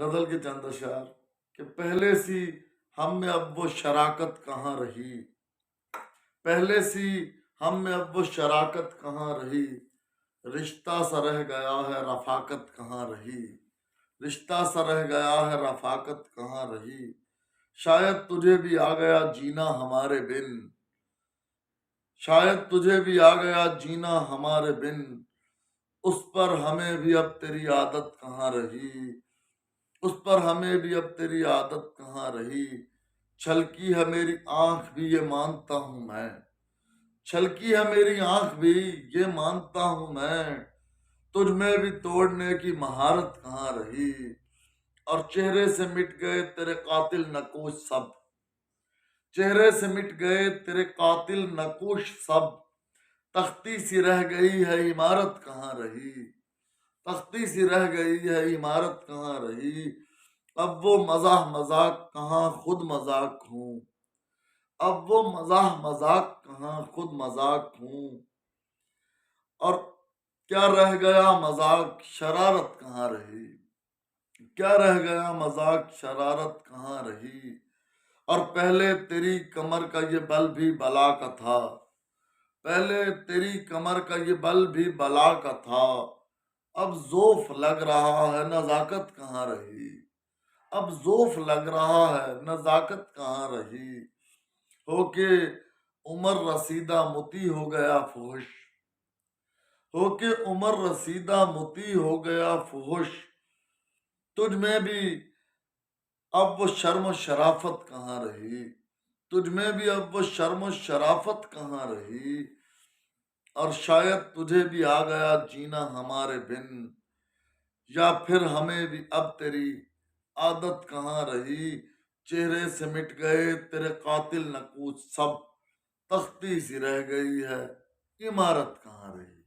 غزل کے چند اشعار کہ پہلے سی ہم میں اب وہ شراکت کہاں رہی، پہلے سی ہم میں اب وہ شراکت کہاں رہی، رشتہ سا رہ گیا ہے رفاقت کہاں رہی، رشتہ سا رہ گیا ہے رفاقت کہاں رہی، شاید تجھے بھی آ گیا جینا ہمارے بن، شاید تجھے بھی آ گیا جینا ہمارے بن، اس پر ہمیں بھی اب تیری عادت کہاں رہی، اس پر ہمیں بھی اب تیری عادت کہاں رہی، چھلکی ہے میری آنکھ بھی یہ مانتا ہوں میں، چھلکی ہے میری آنکھ بھی یہ مانتا ہوں میں، تجھ میں بھی توڑنے کی مہارت کہاں رہی، اور چہرے سے مٹ گئے تیرے قاتل نقوش سب، چہرے سے مٹ گئے تیرے قاتل نقوش سب، تختی سی رہ گئی ہے عمارت کہاں رہی، تختی سی رہ گئی ہے عمارت کہاں رہی، اب وہ مزاح مذاق کہاں خود مذاق ہوں، اب وہ مزاح مذاق کہاں خود مذاق ہوں، اور کیا رہ گیا مذاق شرارت کہاں رہی، کیا رہ گیا مذاق شرارت کہاں رہی، اور پہلے تیری کمر کا یہ بل بھی بلا کا تھا، پہلے تیری کمر کا یہ بل بھی بلا کا تھا، اب ذوف لگ رہا ہے نزاکت کہاں رہی، اب ذوف لگ رہا ہے نزاکت کہاں رہی، ہو کے عمر رسیدہ متی ہو گیا فحش، ہو کے عمر رسیدہ متی ہو گیا فحش، تجھ میں بھی اب وہ شرم و شرافت کہاں رہی، تجھ میں بھی اب وہ شرم و شرافت کہاں رہی، اور شاید تجھے بھی آ گیا جینا ہمارے بن، یا پھر ہمیں بھی اب تیری عادت کہاں رہی، چہرے سے مٹ گئے تیرے قاتل نقوش سب، تختی سی رہ گئی ہے عمارت کہاں رہی۔